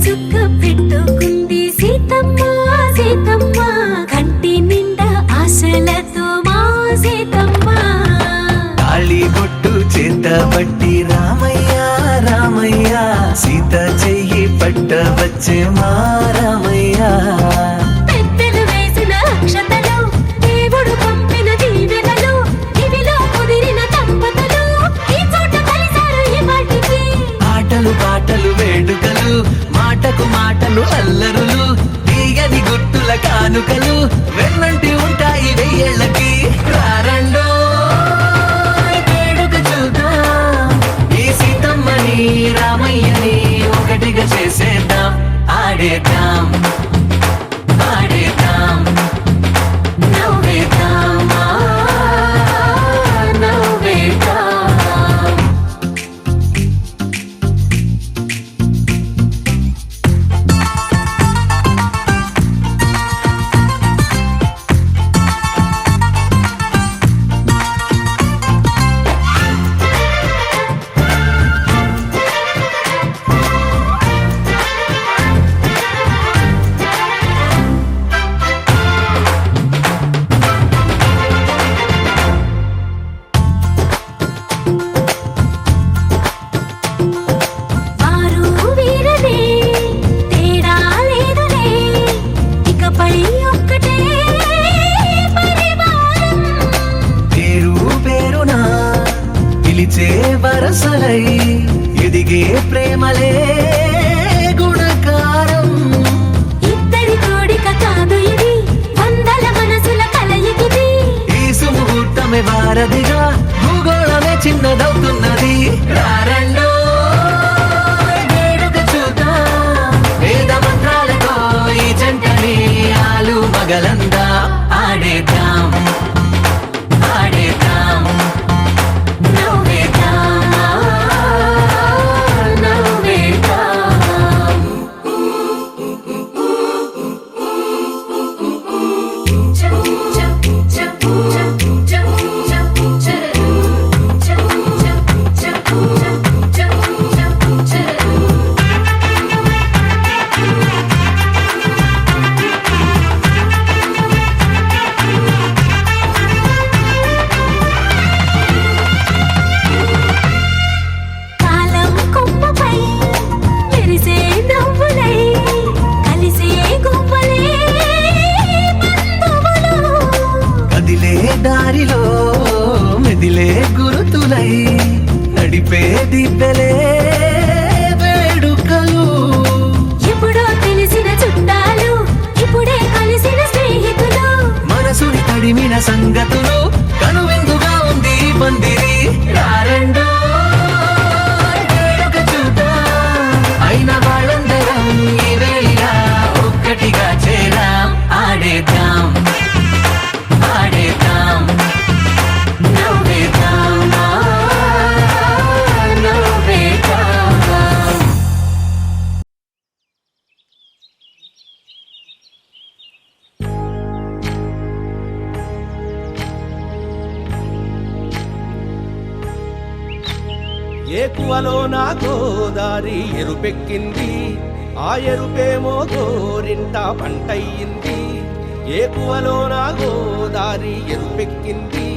చుక్క పెట్టుకుంది సీతమ్మ సీతమ్మ కంటి నిండా ఆశలతో మా సీతమ్మ తాళి బొట్టు చేతబట్టి రామయ్య రామయ్య సీత చెయ్యి పట్టవచ్చే మా రామయ్య పెద్దలు వేసిన అక్షతలు దేవుడు పంపిన దీవెనలు ఇవిలో కుదిరిన దంపతులు ఈ చోట కలిసారు ఈ వాటికి ఆటలు పాటలు వేడుకలు మాటకు మాటలు అల్లరులు తీయని గుట్టుల కానుకలు వెన్నంటి ఉంటాయి వెయ్యేళ్ళకి రారండో వేడుక చూద్దాం ఈ సీతమ్మని రామయ్యని ఒకటిగా చేసేద్దాం ఆడేద్దాం ఆడేద్దాం నవ్వేద్దాం నవ్వేద్దాం వారు వీరనే తేడా లేదులే ఇకపై ఒక్కటే పరివారం పేరు పేరునా పిలిచే వరసలై ఎదిగే ప్రేమలే గుణకారం ఇద్దరి కోడిక కాదు ఇది వందల మనసుల కలయికిది ఈ సుముహూర్తమే వారధిగా భూగోళమే చిన్నదవుతున్నది రారండో వేడుక చూద్దాం వేద మంత్రాలతో ఈ జంటని ఆలు మగలందా ఆడేద్దాం ఆడేద్దాం నవ్వేద్దాం నవ్వేద్దాం కాలం కొమ్మపై మెరిసే నవ్వులై కలిసే గువ్వలే బంధువులు కదిలే దారిలో మెదిలే గురుతులై నడిపే దిబ్బెలే వేడుకలు ఎప్పుడో తెలిసిన చుట్టాలు ఇప్పుడే కలిసిన స్నేహితులు మనసుని తడిమిన సంగతులు కనువిందుగా ఉంది ఈ పందిరి రారండో వేడుక చూద్దాం అయిన వాళ్ళందరం ఈ వేళ ఒక్కటిగా చేరాం ఆడేద్దాం ఆడేద్దాం నవ్వేద్దాం నవ్వేద్దాం ఏకువలో నా గోదారి ఎరుపెక్కింది ఆ ఎరుపేమో గోరింట పంటయ్యింది ఏకువలో నా గోదారి ఎరుపెక్కింది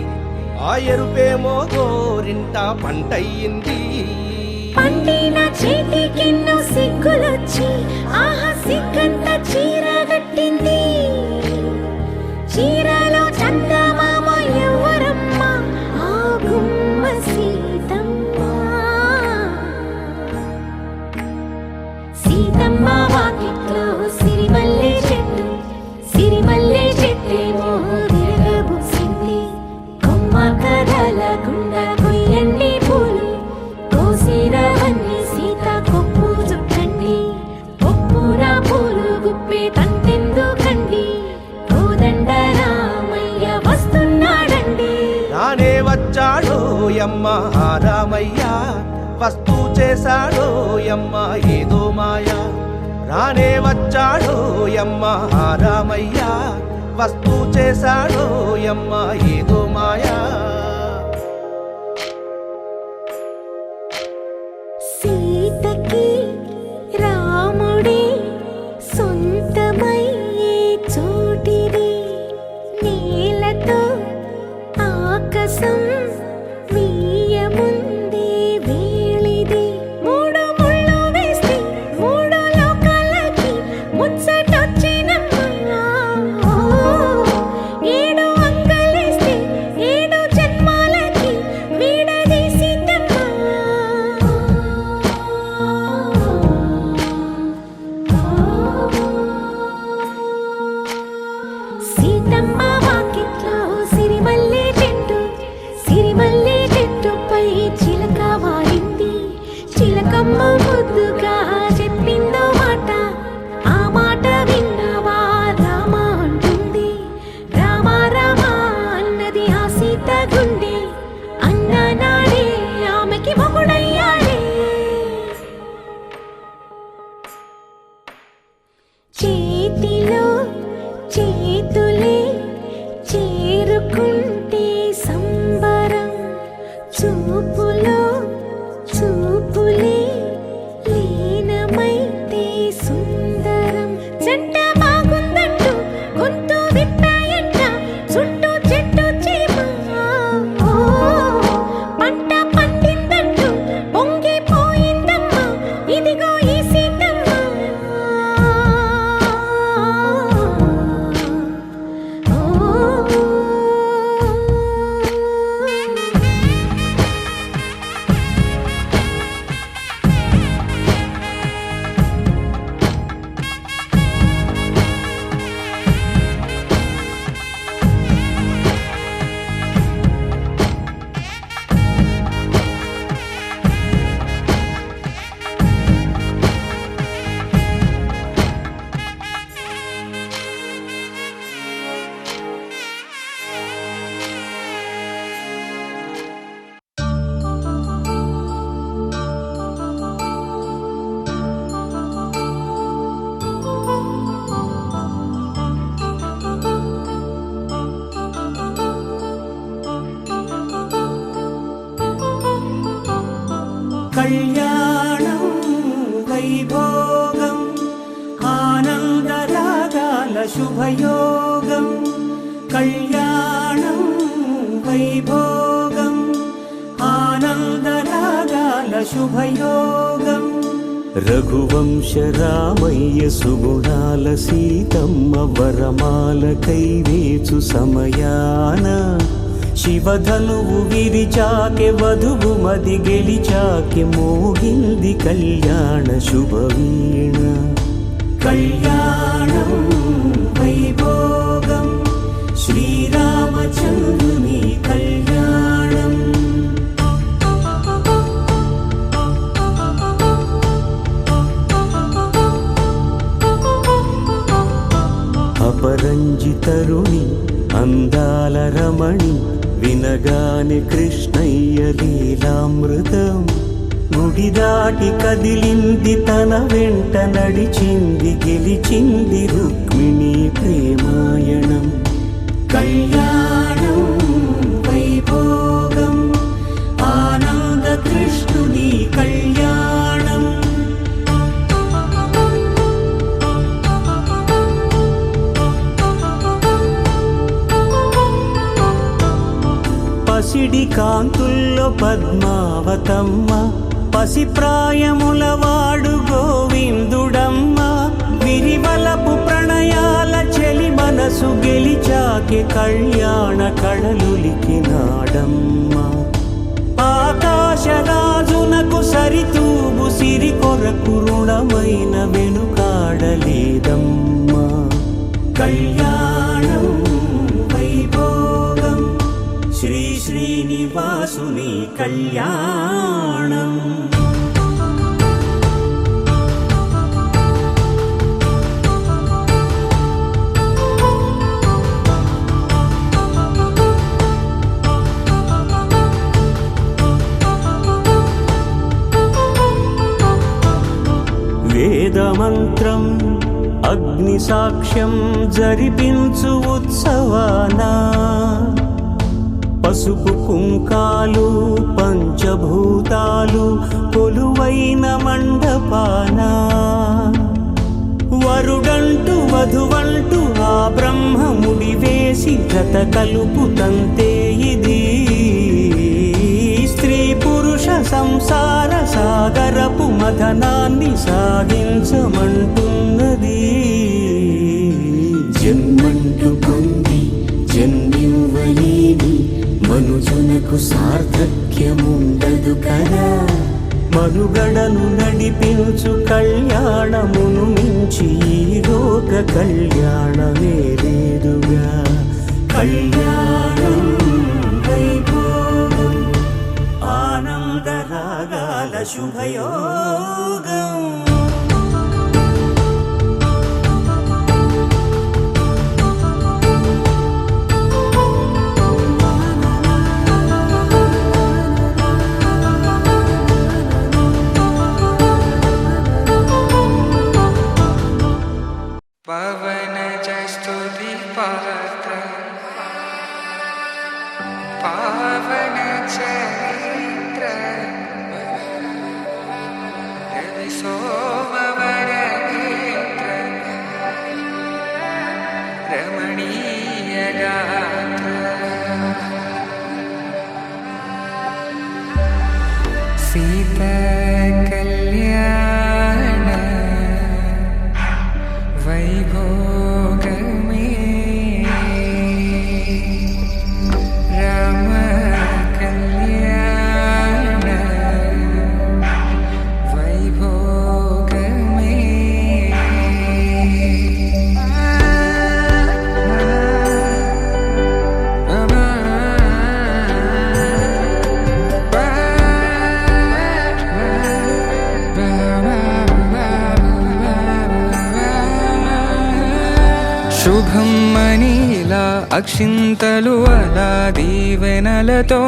ఆ ఎరుపేమో గోరింట పంటయ్యింది పండిన చేతికెన్నో సిగ్గులొచ్చి ఆహా సిగ్గంత చీర కట్టింది చీరలో చందమామ ఎవరమ్మ ఆ గుమ్మ సీతమ్మ సీతమ్మ వాకిట్లో సిరిమల్లె చెట్టేమో విరగబూసింది కొమ్మ కదలకుండా కొయ్యండి పూలు కోసిరవన్నీ సీత కొప్పు చుట్టండి కొప్పున పూలు గుప్పే తంతెందుకండి కోదండ రామయ్య వస్తున్నాడండి రానే వచ్చాడో యమ్మ ఆ రామయ్య వస్తూ చేశాడో యమ్మ ఏదో మాయా రానే వచ్చాడో యమ్మ ఆ రామయ్య వస్తూ చేశాడో యమ్మ ఏదో మాయా సీతకి రాముడే చేతిలో చేతులే చేరుకుంటే సంబరం, చూపులో చూపులే లీనమైతే సుందరం. జంట బాగుందంటూ గొంతు విప్పాయంట చుట్టూ చెట్టు చీమ. ఓ, పంట పండిందంటూ పొంగిపోయిందమ్మా ఇదిగో ఈ సీతమ్మ. కళ్యాణం వైభోగం ఆనందరాగాల శుభయోగం. కళ్యాణం వైభోగం ఆనందరాగాల శుభయోగం. రఘువంశ రామయ్య సుగుణాల సీతమ్మ వరమాల కైవేచు సమయాన శివధనువు విరిచాకె వధువు మది గెలిచాకె మోగింది కళ్యాణ శుభవీణ. కళ్యాణం వైభోగం శ్రీరామచంద్రుని కళ్యాణం. అపరంజి తరుణి అందాల రమణి వినగానే కృష్ణయ్య లీలామృతం. గుడి దాటి కదిలింది తన వెంట నడిచింది గెలిచింది రుక్మిణి ప్రేమాయణం. కళ్యాణం వైభోగం ఆనంద కృష్ణుని కళ్యాణం. పసిడి కాంతుల్లో పద్మావతమ్మ పసిప్రాయముల వాడు గోవిందుడమ్మ. విరివలపు ప్రణయాల చెలి మనసు గెలిచాకె కళ్యాణ కళలులికినాడమ్మ. ఆకాశరాజునకు సరితూగు సిరి కొరకు రుణమైన వెనుకాడలేదమ్మా. కళ్యాణం వైభోగం శ్రీ శ్రీనివాసుని కళ్యాణం. వేదమంత్రం అగ్ని సాక్ష్యం జరిపించు ఉత్సవానా. పసుపు కుంకాలు పంచభూతాలు కొలువైన మండపాన. వరుడంటూ వధువంటూ ఆ బ్రహ్మముడి వేసి జత కలుపుతంతే ఇది. స్త్రీ పురుష సంసార సాగరపు మథనాన్ని సాగించమంటున్నది. జన్మంటూ పొంది జన్మివ్వలేని మనుజునకు సార్థక్యముండదు కదా. మనుగడను నడిపించు కళ్యాణమును మించి ఈ లోక కళ్యాణమే లేదుగా. కళ్యాణం వైభోగం ఆనందరాగాల శుభయోగం. పావన చరిత్ర రవి సోమవర నేత్ర రమణీయ గాత్ర సీత కళ్యాణ వైభోగమే రామ కళ్యాణ వైభోగమే శుభం మనీలా అక్షింతలు అలా దీవెనలతో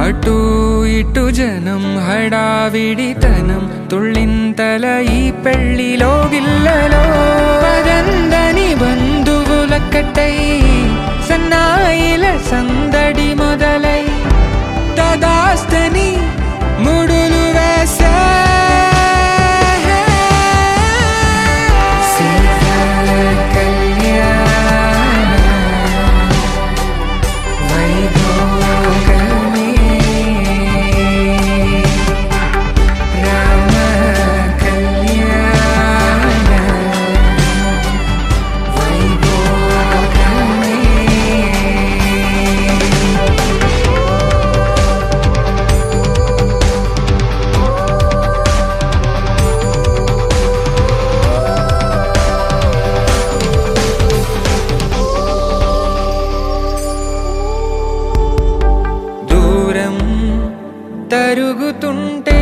అటు ఇటు జనం హడావిడితనం తుళ్ళింతల ఈ పెళ్లిలో గిల్లలో పదందని బంధువుల కట్టై సన్నాయిల సందడి మొదలై తదాస్తని ముడులు వేసే తరుగుతుంటే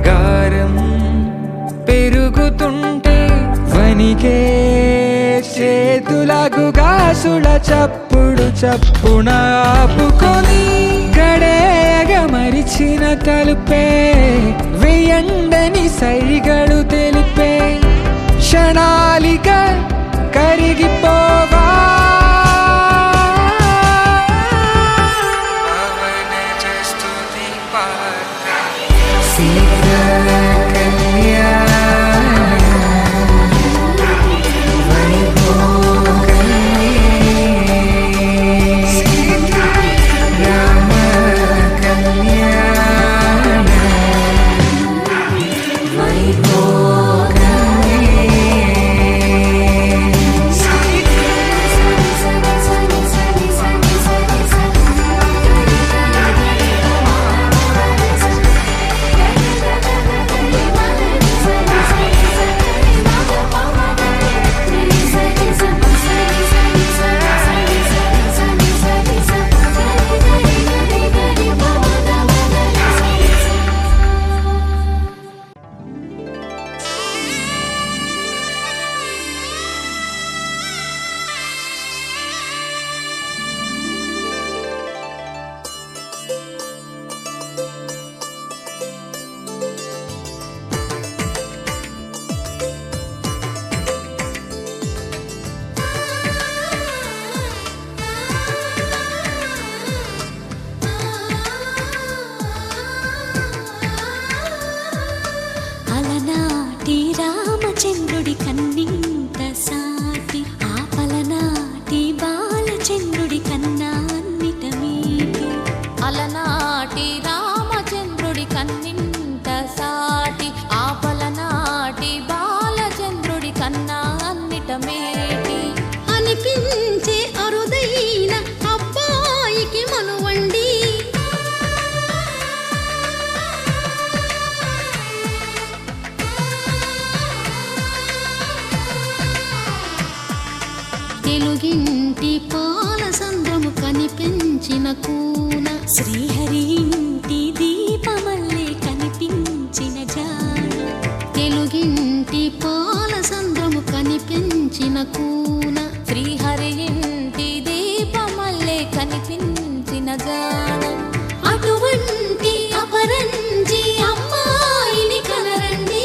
గారం పెరుగుతుంటే వనికే చేతులకు గాసుల చప్పుడు చప్పున ఆపుకొని గడేగ మరిచిన తలుపే వేయండని సైగడు తెలిపే క్షణాలిక కరిగిపోవా చంద్రుడి కన్నింత సాటి ఆపలనాటి బాలచంద్రుడి కన్నా అన్నిట మీటి అలనాటి రామచంద్రుడి కన్నింత సాటి ఆపలనాటి బాలచంద్రుడి కన్నా అన్నిట మేటి అనిపించే అరుదైన అబ్బాయికి మనువండి తెలుగింటి పాల సంద్రము కనిపించిన కూన శ్రీహరి ఇంటి దీపమల్లే కనిపించిన జాన తెలుగింటి పాల సంద్రము కనిపించిన కూన శ్రీహరి ఇంటి దీపమల్లే కనిపించిన జాన అటువంటి అపరంజి అమ్మాయిని కనరండి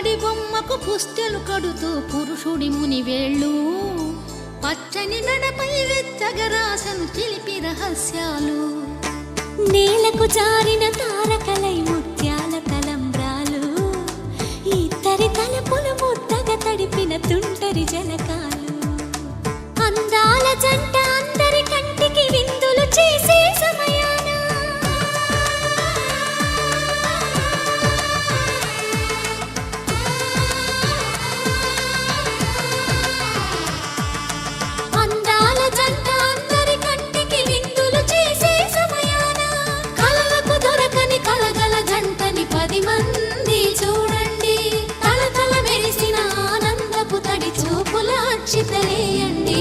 పుత్తడి బొమ్మకు పుస్తెలు కడుతూ పురుషుడి ముని వేళ్ళు పచ్చని నడపై వెచ్చగరాసను చిలిపి రహస్యాలు నేలకు జారిన తారకలై ముత్యాల తలంబ్రాలు ఇద్దరి తలపులు ముద్దగా తడిపిన తుంటరి జలకాలు అందాల జంట అందరి కంటికి విందులు చేసే సమయాన అందాల జంట అందరి కంటికి విందులు చేసే సమయాన కలలకు దొరకని కలగల జంటని 10 మంది చూడండి తలతల మెరిసిన ఆనందపు తడి చూపుల అచ్చితలేయండి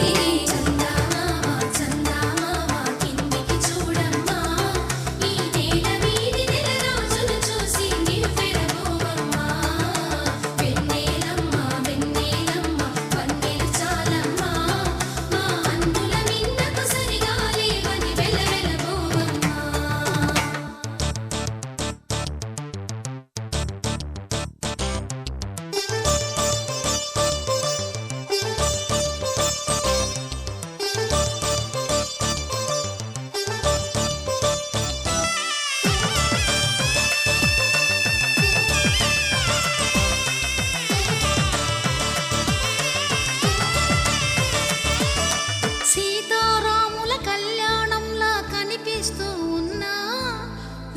సీతారాముల కళ్యాణంలా కనిపిస్తూ ఉన్నా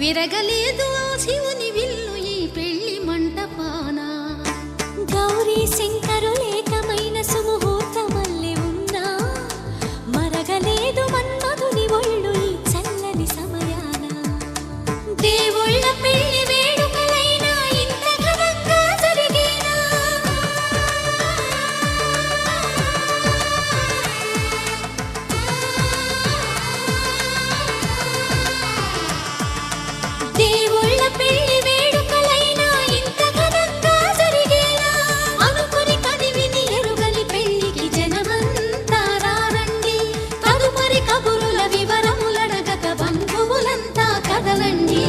విరగలేదు ఆ శివుని విల్లు ఈ పెళ్లి మంటపాన గౌరీ శంకరులేకమైన సుముహూర్తమల్లె ఉన్నా మరగలేదు మన్మధుని ఒళ్ళు ఈ చల్లని సమయాన దేవుళ్ళ పెళ్లి వేడుకలైనా ఇంత ఘనంగా జరిగేనా దేవుళ్ళ పెళ్లి వేడుకలైనా ఇంత ఘనంగా జరిగేనా అనుకుని కదివిని ఎరుగని పెళ్లికి జనమంతా రారండి తదుపరి కబురుల వివరములడగక బంధువులంతా కదలండి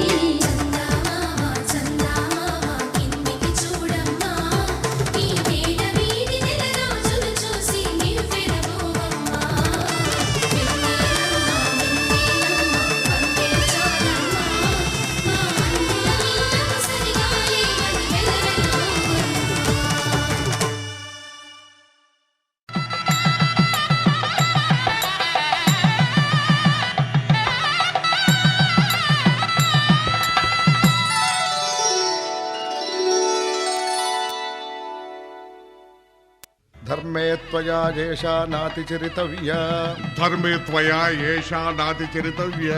ధర్మే త్వయా ఏషా నాతిచరితవ్యా ధర్మే త్వయా ఏషా నాతిచరితవ్య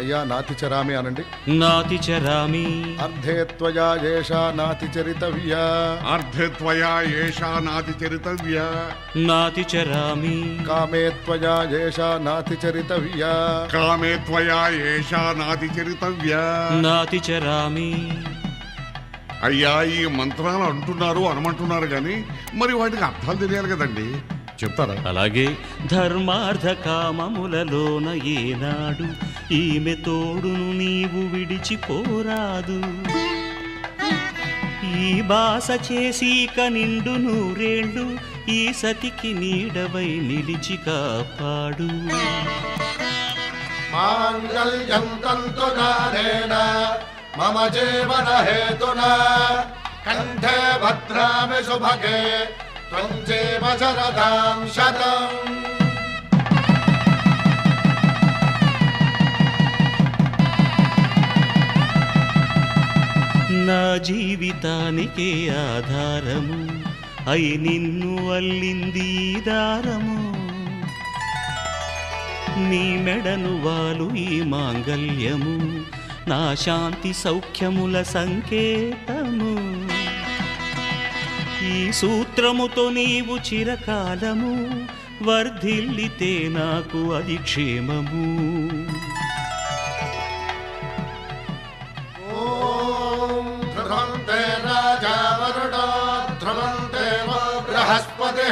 అయ్యా నాతిచరామి అనండి నాతిచరామి అర్ధే త్వయా ఏషా నాతిచరితవ్యా అర్ధే త్వయా ఏషా నాతిచరితవ్య నాతిచరామి కామే త్వయా ఏషా నాతిచరితవ్యా కామే త్వయా ఏషా నాతిచరితవ్య నాతిచరామి అయ్యా ఈ మంత్రాలు అంటున్నారు అనమంటున్నారు కానీ మరి వాటికి అర్థాలు తెలియాలి కదండి చెప్తారా? అలాగే ధర్మార్థ కామములలోన ఏనాడు ఈమె తోడును నీవు విడిచిపోరాదు ఈ బాస చేసి నిండు నూరేళ్ళు ఈ సతికి నీడవై నిలిచి కాపాడు మాంగళ్యం తంతునానేన మమ జీవన హేతునా కంఠే భద్రామి శుభగే త్వం జీవ శరదాం శతం నా జీవితానికే ఆధారము అయి నిన్ను అల్లింది ఈ దారము నీ మెడను వాలు ఈ మాంగల్యము నా శాంతి సౌఖ్యముల సంకేతము ఈ సూత్రముతో నీవు చిరకాలము వర్ధిల్లితే నాకు అది క్షేమము ఓం ధ్రువంతే రాజా వరుణో ధ్రువంతే బృహస్పతి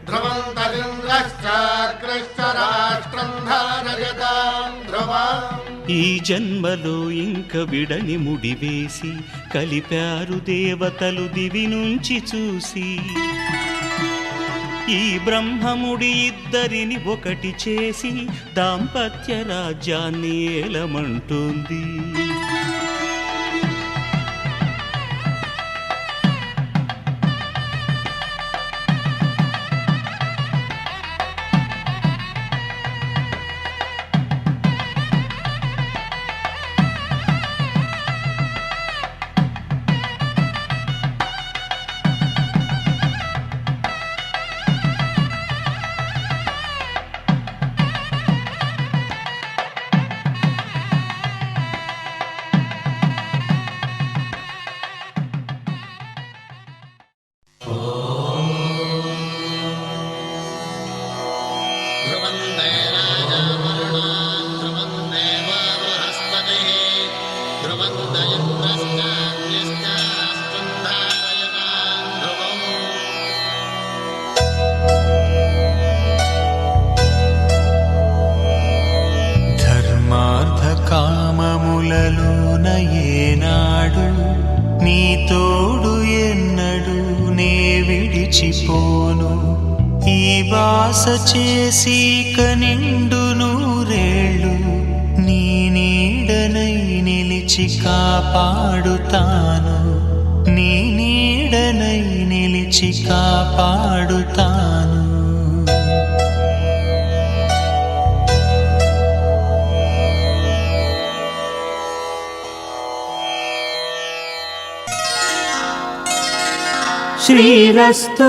ధ్రువంతరింద్రశ్చాగ్రశ్చ రాష్ట్రం ధారయతాం ధ్రువం ఈ జన్మలో ఇంక విడని ముడివేసి కలిపారు దేవతలు దివి నుంచి చూసి. ఈ బ్రహ్మముడి ఇద్దరిని ఒకటి చేసి దాంపత్య రాజ్యాన్ని ఏలమంటుంది. ధర్మార్థకామములలోన ఏనాడు నీ తోడు ఎన్నడు నే విడిచిపోను. ఈ వాస చేసి కనిండు నూరేళ్ళు నీ నీడనై నిలిచి కాపాడుతాను. నీ నీడనై నిలిచి కాపాడుతాను. శ్రీరస్తు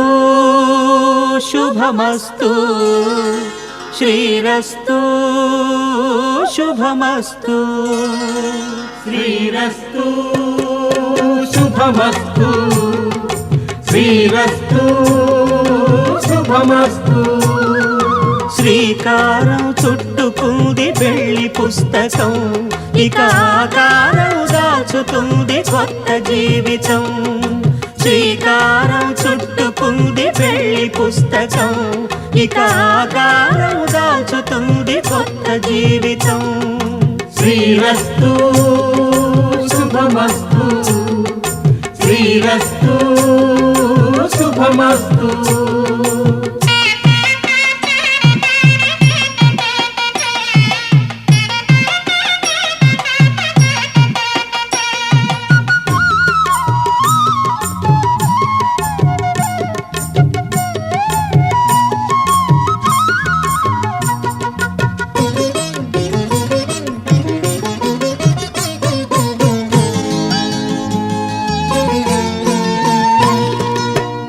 శుభమస్తు, శ్రీరస్తు శుభమస్తు, శ్రీరస్తు శుభమస్తు, శ్రీరస్తు శుభమస్తు. శ్రీకారం చుట్టుకుంది వెళ్ళి పుస్తకం, ఇక ఆకారం దాచుతుంది కొత్త జీవితం. శ్రీకారం చుట్టుకుంది వెళ్ళి పుస్తకం, ఇక ఆకారం దాచుతుంది కొత్త జీవితం. శ్రీరస్తు శుభమస్తు, శ్రీరస్తు శుభమస్తు.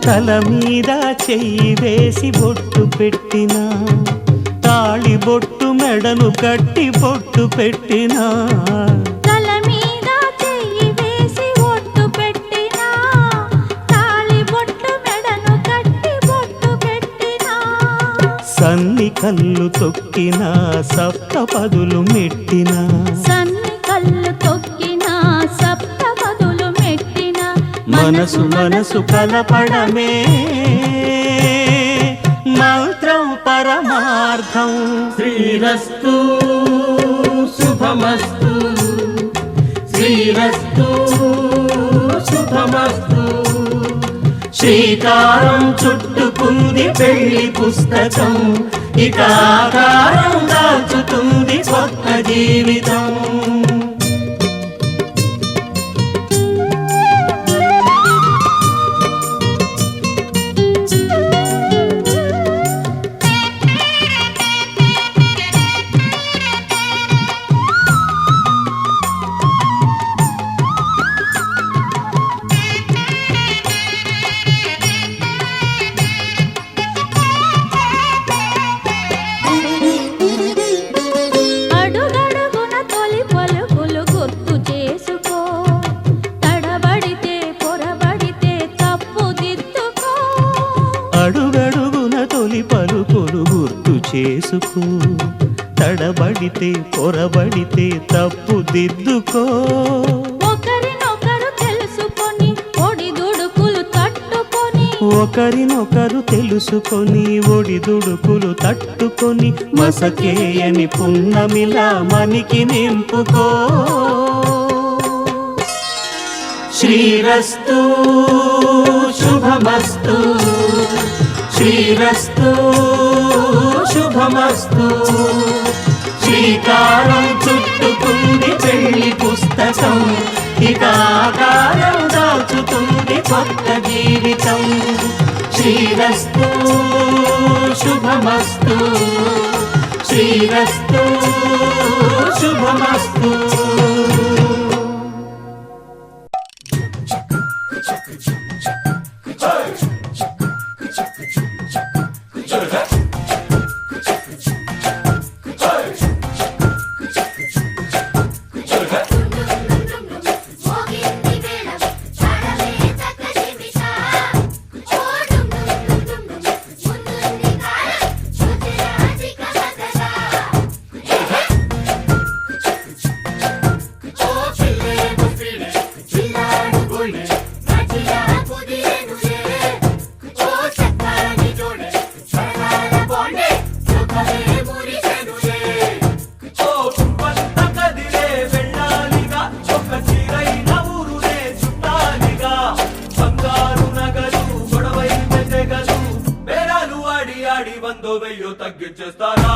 తల మీద చెయ్యి వేసి బొట్టు పెట్టినా, తాళి బొట్టు మెడను కట్టి బొట్టు పెట్టినా. తల మీద చెయ్యి వేసి బొట్టు పెట్టినా, తాళి బొట్టు మెడను కట్టి బొట్టు పెట్టినా. సన్ని కళ్ళు తొక్కినా సప్తపదులు మెట్టినా, సన్ని కళ్ళు తొక్కినా సప్తపదులు మెట్టినా. మనసు మనసు కలపడమే మంత్రం పరమార్థం. శ్రీరస్తు శుభమస్తు, శ్రీరస్తు శుభమస్తు. శ్రీకారం చుట్టుకుంది పెళ్లి పుస్తకం, ఇక ఆకారం దాచుతుంది కొత్త జీవితం. అడుగడుగున తొలి పలుకులు గుర్తు చేసుకో, తడబడితే పొరబడితే తప్పు దిద్దుకో. ఒకరినొకరు తెలుసుకొని ఒడిదుడుకులు తట్టుకొని, ఒకరినొకరు తెలుసుకొని ఒడిదుడుకులు తట్టుకొని మసకేయని పున్నమిలా మనికి నింపుకో. శ్రీరస్తు శుభమస్తు, శ్రీరస్తు శుభమస్తు. శ్రీకారం చుట్టుకుంది పెళ్లి పుస్తకం, ఇక ఆకారం దాచుతుంది కొత్త జీవితం. శ్రీరస్తు శుభమస్తు, శ్రీరస్తు శుభమస్తు. తగ్గించేస్తారా?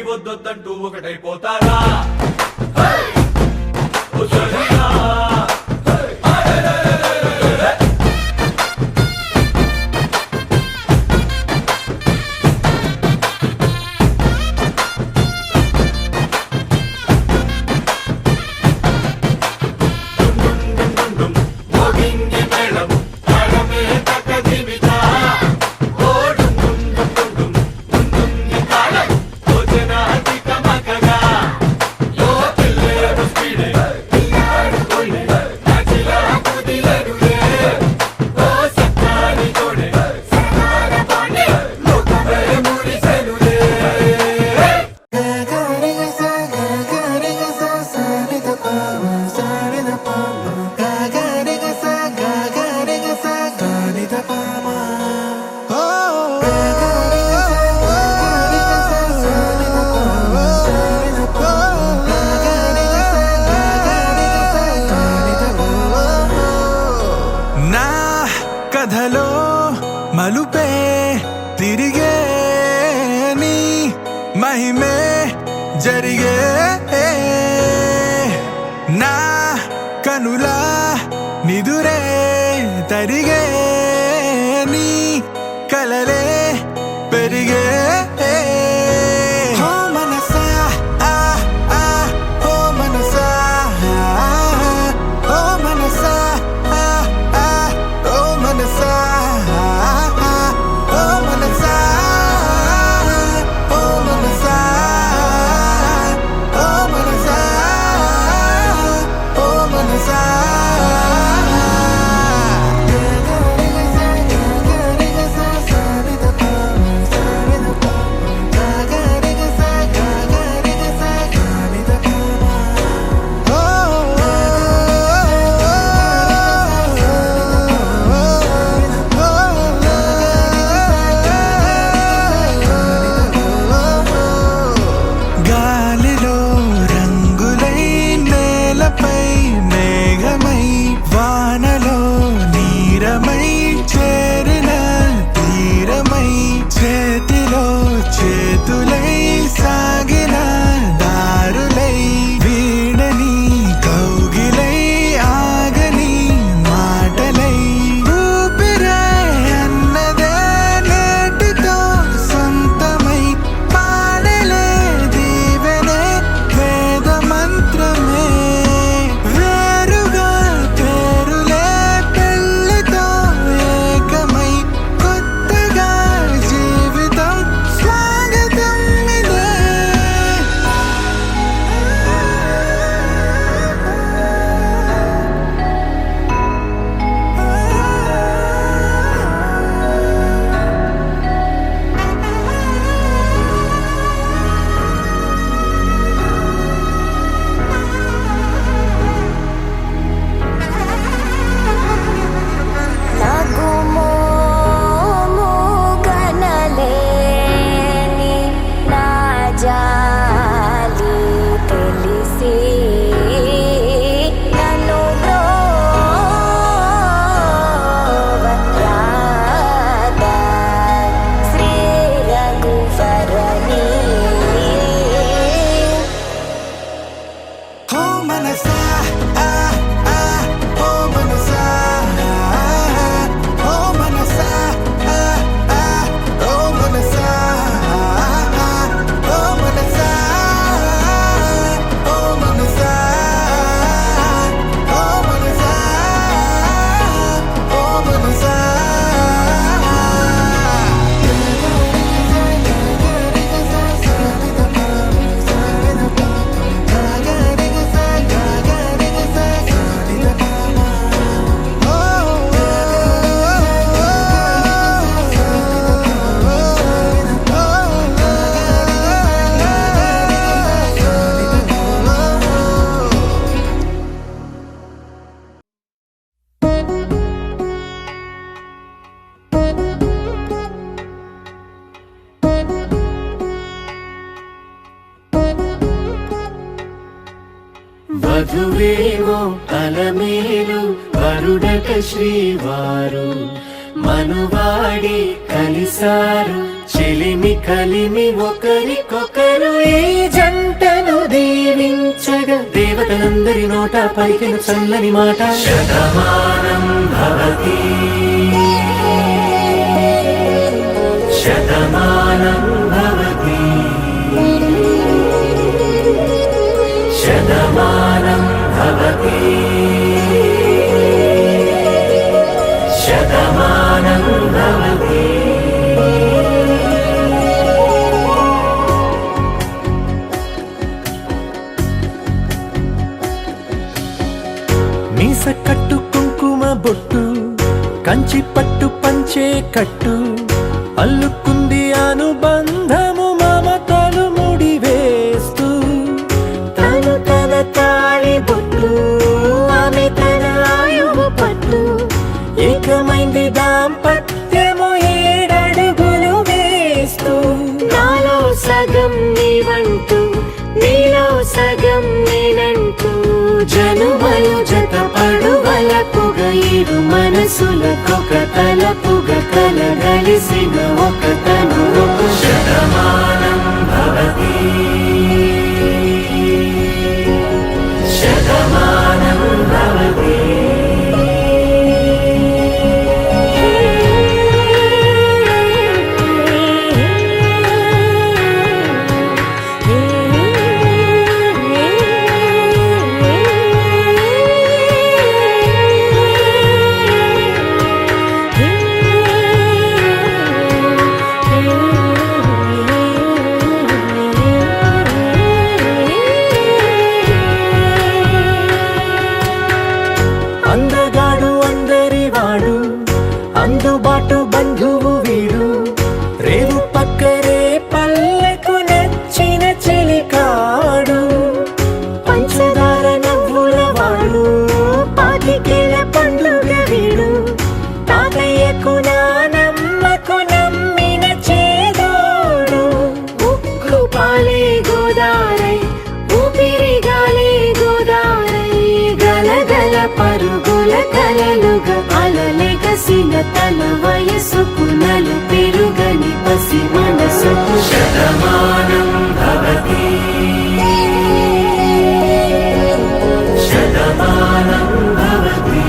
వద్దొద్దంటూ ఒకటైపోతారా? కథలో మలుపే తిరిగే నీ మహిమే జరిగే నా కనులా నిదురే తరిగే నీ కలలే పెరిగే మనసా ఓ మనసా ఓ మనసా ఓ మనసా ఓ మనసా ఓ మనసా ఓ మనసా ఓ మనసా వధువేమో అలమేలు వరుడట శ్రీవారు మనువాడి కలిసారు చెలిమి కలిమి ఒకరికొకరు ఈ జంటను దీవించగా దేవతలందరి నోట పలికిన చల్లని మాట శతమానం భవతి శతమానం భవతి శతమానం భవతి శతమానం భవతి మీస కట్టు కుంకుమ బొట్టు కంచి పట్టు పంచే కట్టు అల్లుకుంది అనుబంధము మమతలు ముడివేస్తూ తను తన తాళి బొట్టు ఆమె తన ఆయువు పట్టు ఏకమైంది దాంపత్యము 7 అడుగులు వేస్తూ నాలో సగం నీవంటూ నీలో సగం నేనంటూ జనుమలు జత పడువలపుగ ఇరు మనసులకొక తలపుగ కలగలిసిన ఒక తను శతమానం భవతి శతమానం భవతి అందగాడు అందరివాడు అందుబాటు బంధువు వీడు రేవు పక్కరే పల్లెకు నచ్చిన చెలికాడు పంచదార నవ్వుల వాడు పాతికేల పండుగ వీడు తాతయ్యకు నానమ్మకు నమ్మిన చేదోడు ఉక్కు పాలే గోదారై ఊపిరిగాలే గోదారై గలగల పరుగుల కలలుగా అలలెగసిన తన వయసుకు నలు పెరుగని పసి మనసుకు శతమానం భవతి శతమానం భవతి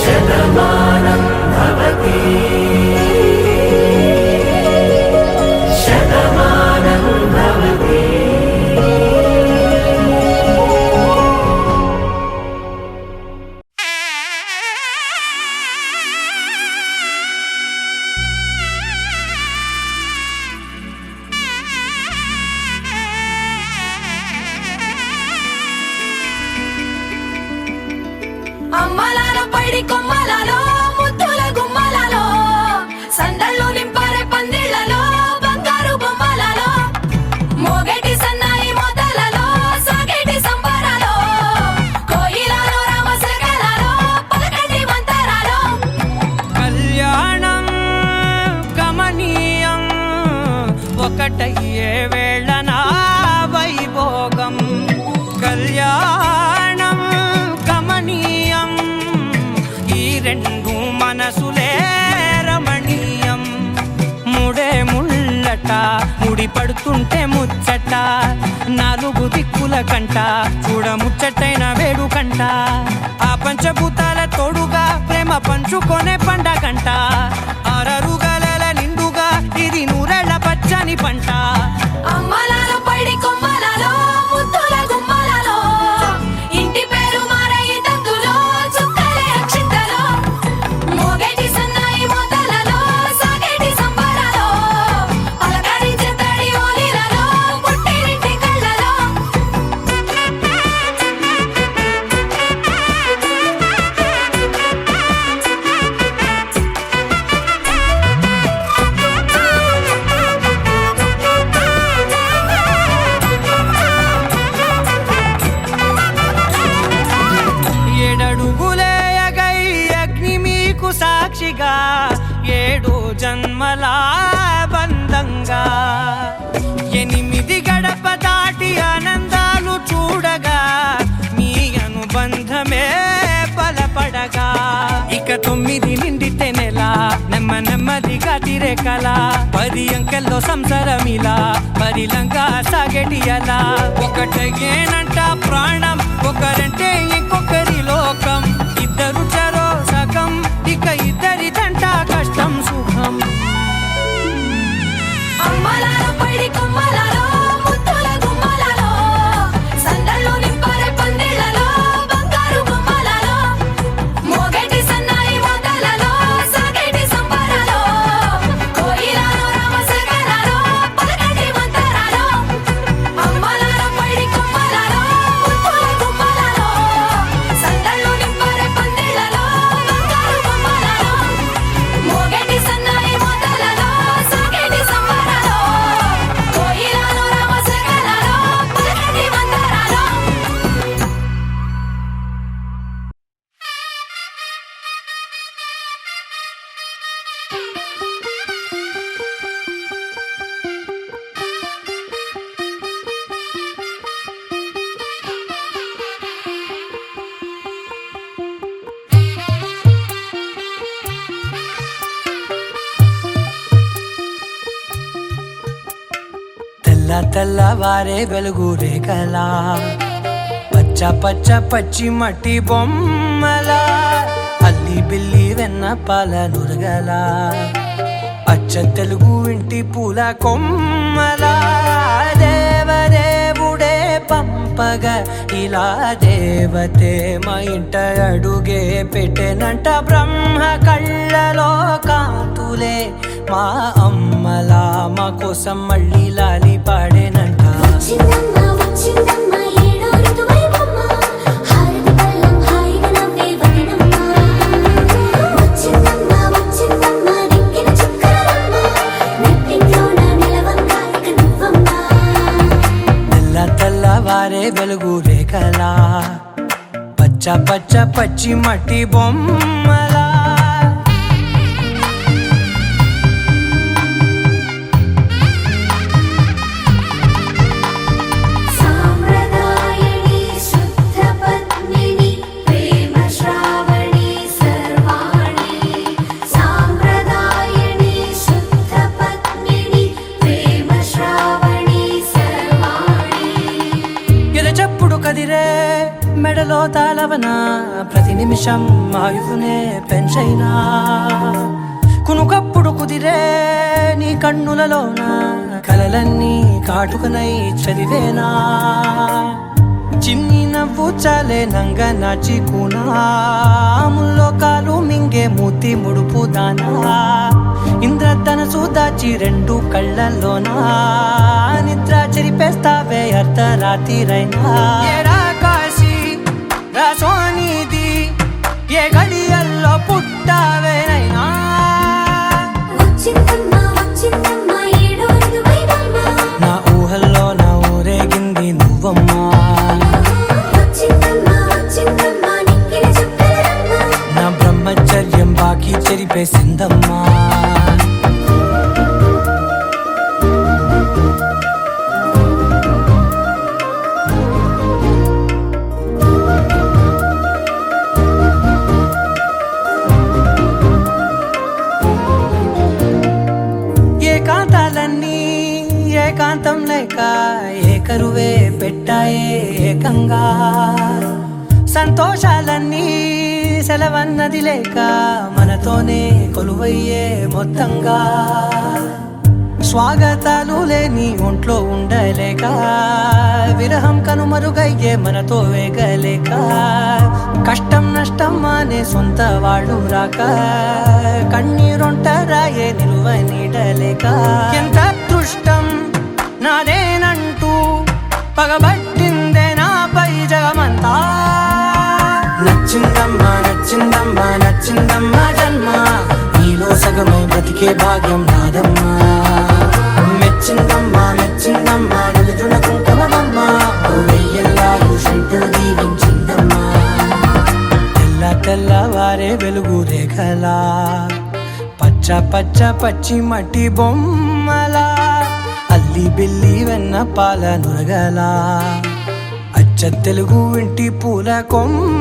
శతమానం భవతి శతమానం భవతి అమ్మలాలో పైడి కొమ్మలలో ముద్దుల గుమ్మలలో సందళ్ళు నింపారే పందిళ్లలో బంగారు బొమ్మలలో మోగేటి సన్నాయి మోతలలో సాగేటి సంబరాలో కోయిలలో రామసగలలో పలకండి మంతరాలో కళ్యాణం గమనీయం ఒకటయ్యే వేళ నా వైభోగం కళ్యాణం గమనీయం ఈ నాలుగు దిక్కుల కంట చూడ ముచ్చటైన వేడుకంట ఆ పంచభూతాల తోడుగా ప్రేమ పంచుకొనే పండగంట ఆరరుగల నిండుగా ఇది నూరెళ్ళ పచ్చని పంట అమ్మలాలో పడి కొమ్మలలో ముద్దుల గుమ్మలలో ఇంటి పేరు మారయి తందులో చుక్కలే అక్షింతలో మోగేటి సన్నాయి మోతలలో సాగేటి సంబరాలో పలకరించే తడి ఓలిలలో పుట్టినింటి కళ్ళలో ఏడడుగులేయగై అగ్ని మీకు సాక్షిగా 7 జన్మల బంధంగా 8 గడప దాటి ఆనందాలు చూడగా మీ అనుబంధమే బలపడగా ఇక 9 నిండితే నెల నెమ్మదిగా తిరే కల 10 అంకెల్లో సంసారమిలా పరిలంగా సాగేటి అలా ఒకటేనంట ప్రాణం ఒకరంటే ఇంకొకరి లోకం ఇద్దరు చరో సగం ఇక ఇద్దరిదంట కష్టం సుఖం అమ్మలాలో పడి కొమ్మలలో ముద్దుల గుమ్మలలో సందళ్ళు నింపారే పందిళ్ళలో బంగారు బొమ్మలలో మోగేటి సన్నాయి మోతలలో సాగేటి సంబరాలో కోయిలలో రామశకరాలో పలకటి మంతరాలో అమ్మలాలో పడి కొమ్మలలో ముద్దుల గుమ్మలలో సందళ్ళు నింపారే పందిళ్ళలో బంగారు బొమ్మలలో మోగేటి సన్నాయి మోతలలో సాగేటి సంబరాలో కోయిలలో రామశకరాలో పలకటి మంతరాలో తెల్లవారే వెలుగు రేఖలా పచ్చ పచ్చి మట్టి బొమ్మల అల్లి బిల్లి వెన్న పాల నురగల అచ్చ తెలుగు ఇంటి పూల కొమ్మల దేవదేవుడే పంపగా ఇలా దేవతే మా ఇంట అడుగే పెట్టెనంట బ్రహ్మ కళ్ళలో కాంతులే మా అమ్మలా మా కోసం మళ్ళీ లాలి పాడేనంట వచ్చిందమ్మ వచ్చిందమ్మ ఏడో ఋతువైవమ్మ హారతి పళ్ళం హాయిగా నవ్వే వదినమ్మ వచ్చిందమ్మ వచ్చిందమ్మ దిక్కిన చుక్కలమ్మ నెట్టింట్లోన నిలవంగా ఇక నువ్వమ్మ తెల్లవారే వెలుగు రేఖలా పచ్చ పచ్చి మట్టి బొమ్మలా సాంప్రదాయని శుద్ధ పద్మిని ప్రేమ శ్రావణి సర్వాణి సాంప్రదాయని శుద్ధ పద్మిని ప్రేమ శ్రావణి సర్వాణి ఎరచప్పుడు కదిరే మెడలో తాళవన ప్రతి నిమిషం ఆయువునే పెంచైనా కునుకప్పుడు కుదిరే నీ కన్నులలోన కలలన్నీ కాటుకనై చదివేనా చిన్ని నవ్వు చాలే నంగ నాచి కూనాముల్లో కాలు మింగే మూతి ముడుపు దానా ఇంద్రధనసు దాచి 2 కళ్ళల్లోనా నిద్ర చెరిపేస్తావే అర్ధరాత్రిరైనా ఏరా కాశీ రా సోనిది ఏ గడియల్లో పుట్టావేనైనా వచ్చిందమ్మ వచ్చిందమ్మ ఏడో ఋతువైవమ్మ నా ఊహల్లో నా ఊరేగింది నువ్వమ్మా వచ్చిందమ్మ వచ్చిందమ్మ నిక్కిన చుక్కలమ్మ నా బ్రహ్మచర్యం బాకీ చెరిపేసిందమ్మా ఏకంగా సంతోషాలన్నీ సెలవన్నది లేక మనతోనే కొలువయ్యే మొత్తంగా స్వాగతాలు లేని ఒంట్లో ఉండలేక విరహం కనుమరుగయ్యే మనతో వేగలేక కష్టం నష్టం అనే సొంత వాళ్ళు రాక కన్నీరొంటరాయే నిలువ నీడలేక ఎంత అదృష్టం నాదేనంటూ పగబట్టిందే నాపై జగమంతా నచ్చిందమ్మా నచ్చిందమ్మా నచ్చిందమ్మా జన్మ నీలో సగమై బ్రతికే భాగ్యం నాదమ్మా మెచ్చిందమ్మా మెచ్చిందమ్మా నిలుచున్న కుంకుమమ్మా వెయ్యల్లాలు శంకులు దీవించిందమ్మా తెల్ల తెల్లవారే వెలుగు రేఖలా పచ్చ పచ్చ పచ్చి మట్టి బొమ్మలా అల్లి బిల్లి వెన్న పాల నురగలా అచ్చ తెలుగు ఇంటి పూల కొమ్మ